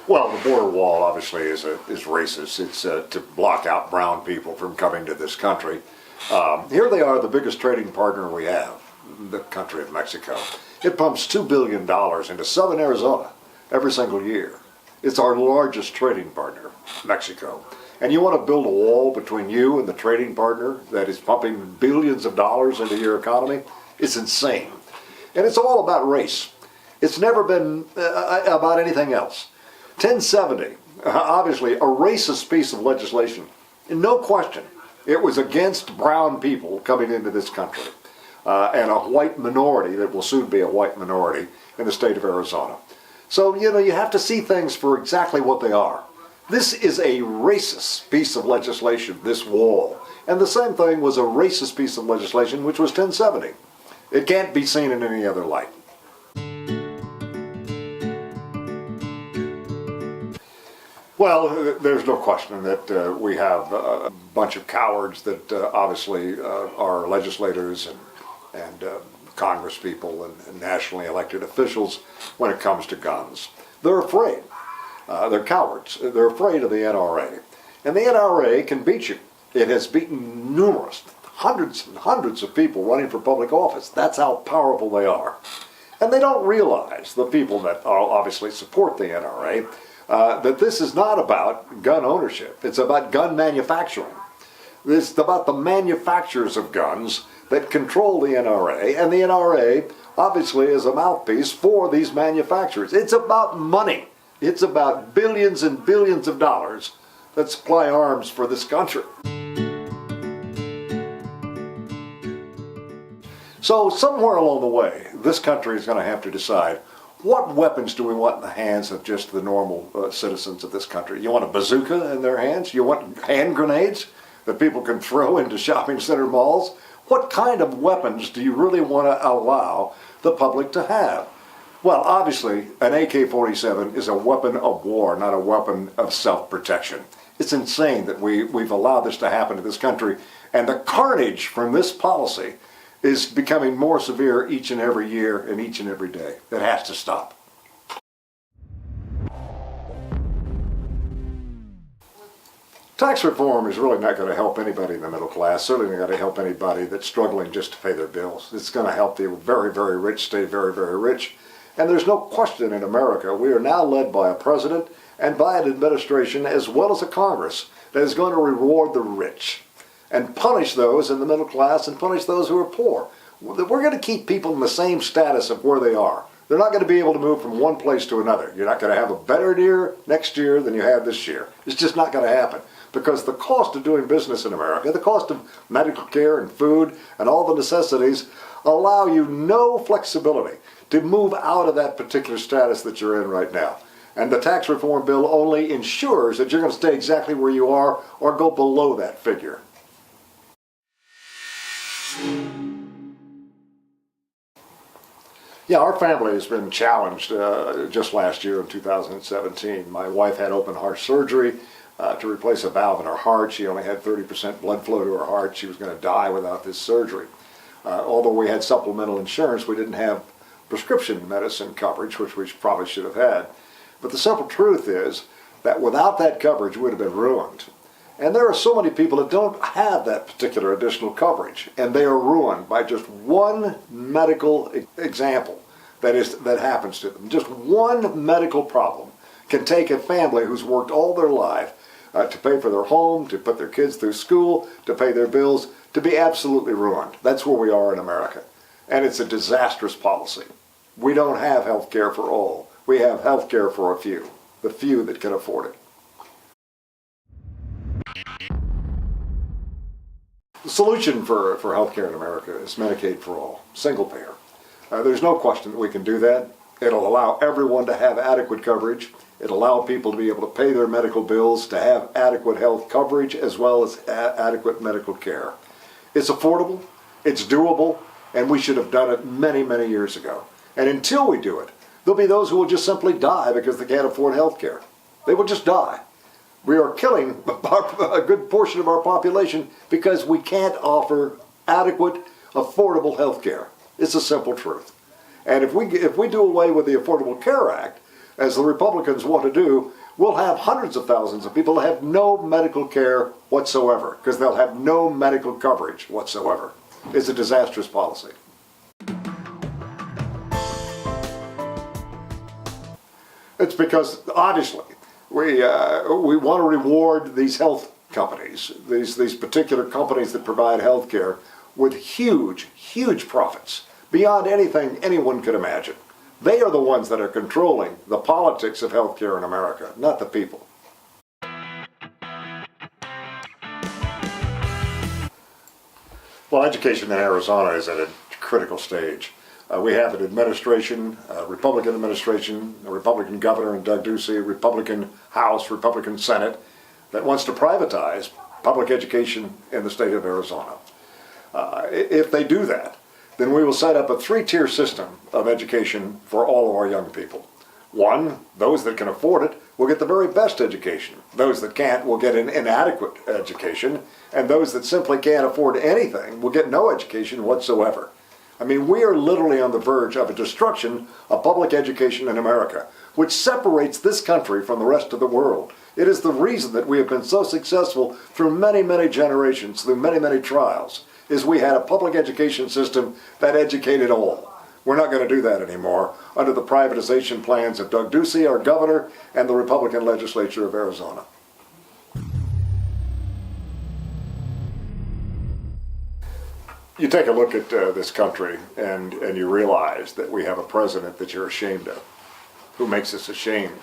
Well, the border wall obviously is racist. It's to block out brown people from coming to this country. Here they are, the biggest trading partner we have, the country of Mexico. It pumps $2 billion into southern Arizona every single year. It's our largest trading partner, Mexico. And you want to build a wall between you and the trading partner that is pumping billions of dollars into your economy? It's insane. And it's all about race. It's never been about anything else. 1070, obviously a racist piece of legislation. No question, it was against brown people coming into this country and a white minority that will soon be a white minority in the state of Arizona. So, you have to see things for exactly what they are. This is a racist piece of legislation, this wall. And the same thing was a racist piece of legislation, which was 1070. It can't be seen in any other light. Well, there's no question that we have a bunch of cowards that obviously are legislators and Congress people and nationally elected officials when it comes to guns. They're afraid. They're cowards. They're afraid of the NRA. And the NRA can beat you. It has beaten hundreds and hundreds of people running for public office. That's how powerful they are. And they don't realize, the people that obviously support the NRA, that this is not about gun ownership. It's about gun manufacturing. It's about the manufacturers of guns that control the NRA, and the NRA obviously is a mouthpiece for these manufacturers. It's about money. It's about billions and billions of dollars that supply arms for this country. So somewhere along the way, this country is going to have to decide, what weapons do we want in the hands of just the normal citizens of this country? You want a bazooka in their hands? You want hand grenades that people can throw into shopping center malls? What kind of weapons do you really want to allow the public to have? Well, obviously, an AK-47 is a weapon of war, not a weapon of self-protection. It's insane that we've allowed this to happen to this country, and the carnage from this policy is becoming more severe each and every year and each and every day. That has to stop. Tax reform is really not going to help anybody in the middle class, certainly not going to help anybody that's struggling just to pay their bills. It's going to help the very, very rich stay very, very rich. And there's no question in America, we are now led by a president and by an administration as well as a Congress that is going to reward the rich and punish those in the middle class and punish those who are poor. We're going to keep people in the same status of where they are. They're not going to be able to move from one place to another. You're not going to have a better year next year than you have this year. It's just not going to happen, because the cost of doing business in America, the cost of medical care and food and all the necessities allow you no flexibility to move out of that particular status that you're in right now. And the tax reform bill only ensures that you're going to stay exactly where you are or go below that figure. Yeah, our family has been challenged just last year in 2017. My wife had open heart surgery to replace a valve in her heart. She only had 30% blood flow to her heart. She was going to die without this surgery. Although we had supplemental insurance, we didn't have prescription medicine coverage, which we probably should have had. But the simple truth is that without that coverage, we would have been ruined. And there are so many people that don't have that particular additional coverage, and they are ruined by just one medical example that happens to them. Just one medical problem can take a family who's worked all their life to pay for their home, to put their kids through school, to pay their bills, to be absolutely ruined. That's where we are in America. And it's a disastrous policy. We don't have health care for all. We have health care for a few, the few that can afford it. The solution for health care in America is Medicaid for all, single payer. There's no question that we can do that. It'll allow everyone to have adequate coverage. It'll allow people to be able to pay their medical bills, to have adequate health coverage, as well as adequate medical care. It's affordable, it's doable, and we should have done it many, many years ago. And until we do it, there'll be those who will just simply die because they can't afford health care. They will just die. We are killing a good portion of our population because we can't offer adequate, affordable health care. It's a simple truth. And if we do away with the Affordable Care Act, as the Republicans want to do, we'll have hundreds of thousands of people that have no medical care whatsoever because they'll have no medical coverage whatsoever. It's a disastrous policy. It's because, obviously, we want to reward these health companies, these particular companies that provide health care, with huge, huge profits, beyond anything anyone could imagine. They are the ones that are controlling the politics of health care in America, not the people. Well, education in Arizona is at a critical stage. We have an administration, a Republican administration, a Republican governor in Doug Ducey, a Republican House, Republican Senate, that wants to privatize public education in the state of Arizona. If they do that, then we will set up a three-tier system of education for all of our young people. One, those that can afford it will get the very best education. Those that can't will get an inadequate education, and those that simply can't afford anything will get no education whatsoever. I mean, we are literally on the verge of a destruction of public education in America, which separates this country from the rest of the world. It is the reason that we have been so successful through many, many generations, through many, many trials, is we had a public education system that educated all. We're not going to do that anymore under the privatization plans of Doug Ducey, our governor, and the Republican legislature of Arizona. You take a look at this country and you realize that we have a president that you're ashamed of, who makes us ashamed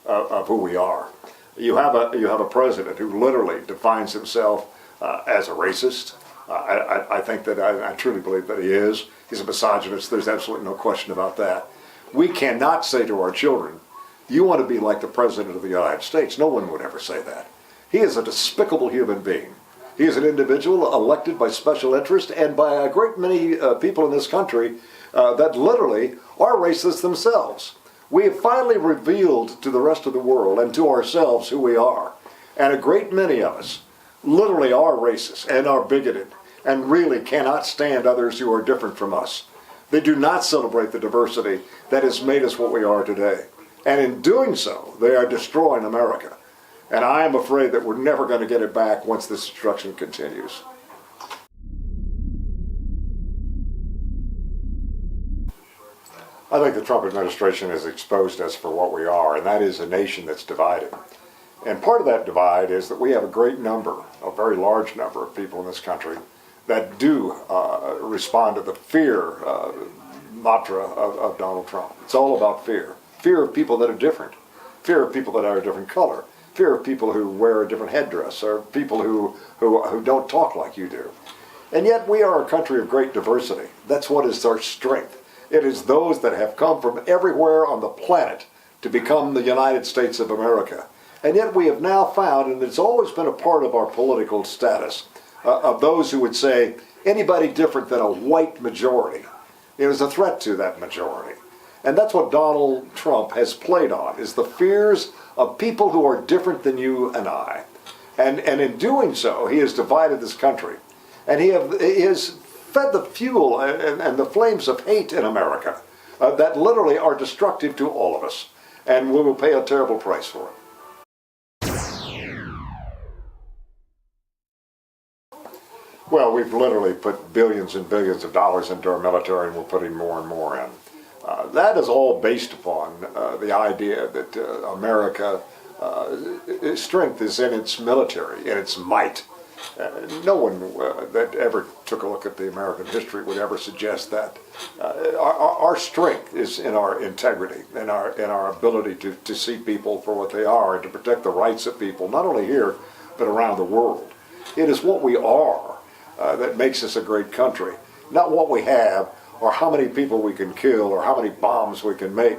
of who we are. You have a president who literally defines himself as a racist. I think that I truly believe that he is. He's a misogynist. There's absolutely no question about that. We cannot say to our children, you want to be like the President of the United States. No one would ever say that. He is a despicable human being. He is an individual elected by special interest and by a great many people in this country that literally are racists themselves. We have finally revealed to the rest of the world and to ourselves who we are. And a great many of us literally are racist and are bigoted and really cannot stand others who are different from us. They do not celebrate the diversity that has made us what we are today. And in doing so, they are destroying America. And I am afraid that we're never going to get it back once this destruction continues. I think the Trump administration has exposed us for what we are, and that is a nation that's divided. And part of that divide is that we have a great number, a very large number of people in this country that do respond to the fear mantra of Donald Trump. It's all about fear. Fear of people that are different. Fear of people that are a different color. Fear of people who wear a different headdress, or people who don't talk like you do. And yet we are a country of great diversity. That's what is our strength. It is those that have come from everywhere on the planet to become the United States of America. And yet we have now found, and it's always been a part of our political status, of those who would say anybody different than a white majority is a threat to that majority. And that's what Donald Trump has played on, is the fears of people who are different than you and I. And in doing so, he has divided this country. And he has fed the fuel and the flames of hate in America that literally are destructive to all of us. And we will pay a terrible price for it. Well, we've literally put billions and billions of dollars into our military, and we're putting more and more in. That is all based upon the idea that America's strength is in its military, in its might. No one that ever took a look at the American history would ever suggest that. Our strength is in our integrity, in our ability to see people for what they are and to protect the rights of people, not only here, but around the world. It is what we are that makes us a great country, not what we have or how many people we can kill or how many bombs we can make.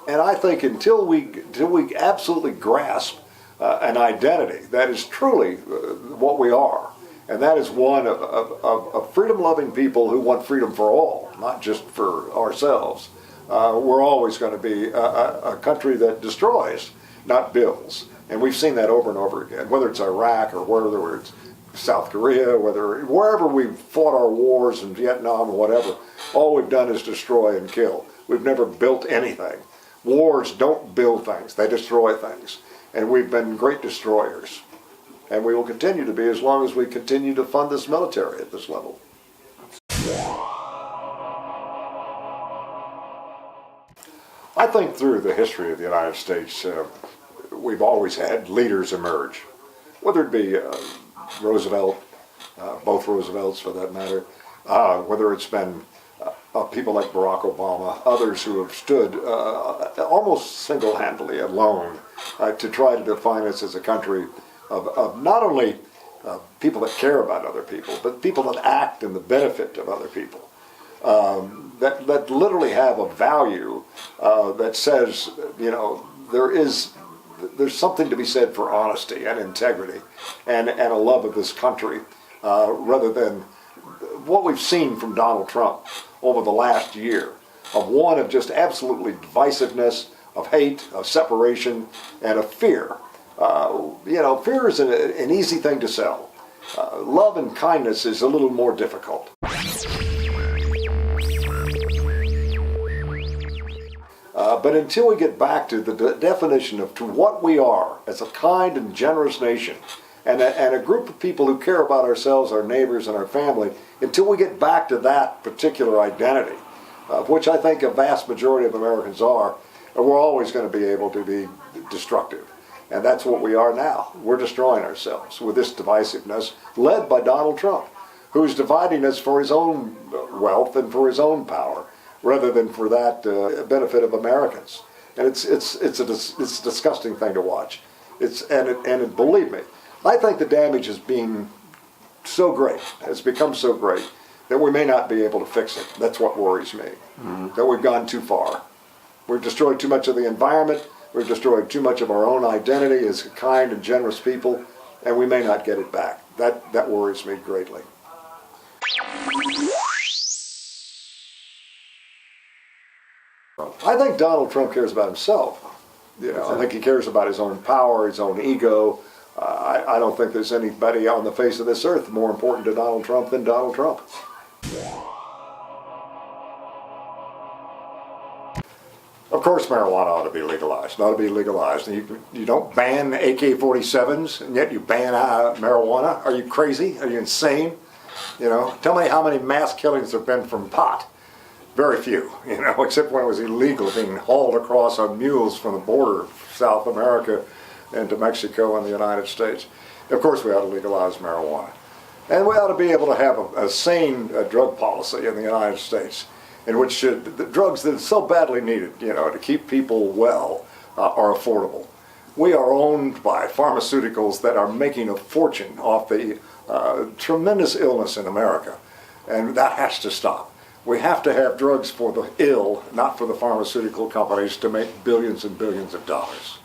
And I think until we absolutely grasp an identity that is truly what we are, and that is one of freedom-loving people who want freedom for all, not just for ourselves, we're always going to be a country that destroys, not builds. And we've seen that over and over again, whether it's Iraq or whether it's South Korea, wherever we've fought our wars in Vietnam or whatever, all we've done is destroy and kill. We've never built anything. Wars don't build things, they destroy things. And we've been great destroyers. And we will continue to be as long as we continue to fund this military at this level. I think through the history of the United States, we've always had leaders emerge, whether it be Roosevelt, both Roosevelts for that matter, whether it's been people like Barack Obama, others who have stood almost single-handedly alone to try to define us as a country of not only people that care about other people, but people that act in the benefit of other people, that literally have a value that says, you know, there's something to be said for honesty and integrity and a love of this country, rather than what we've seen from Donald Trump over the last year, of one of just absolutely divisiveness, of hate, of separation, and of fear. You know, fear is an easy thing to sell. Love and kindness is a little more difficult. But until we get back to the definition of to what we are as a kind and generous nation, and a group of people who care about ourselves, our neighbors, and our family, until we get back to that particular identity, which I think a vast majority of Americans are, we're always going to be able to be destructive. And that's what we are now. We're destroying ourselves with this divisiveness led by Donald Trump, who's dividing us for his own wealth and for his own power, rather than for that benefit of Americans. And it's a disgusting thing to watch. And believe me, I think the damage has been so great, has become so great, that we may not be able to fix it. That's what worries me, that we've gone too far. We've destroyed too much of the environment, we've destroyed too much of our own identity as kind and generous people, and we may not get it back. That worries me greatly. I think Donald Trump cares about himself. You know, I think he cares about his own power, his own ego. I don't think there's anybody on the face of this earth more important to Donald Trump than Donald Trump. Of course, marijuana ought to be legalized. It ought to be legalized. You don't ban AK-47s, and yet you ban marijuana? Are you crazy? Are you insane? You know, tell me how many mass killings there have been from pot. Very few, you know, except when it was illegal, being hauled across on mules from the border of South America into Mexico and the United States. Of course, we ought to legalize marijuana. And we ought to be able to have a sane drug policy in the United States, in which the drugs that are so badly needed, you know, to keep people well, are affordable. We are owned by pharmaceuticals that are making a fortune off the tremendous illness in America, and that has to stop. We have to have drugs for the ill, not for the pharmaceutical companies to make billions and billions of dollars.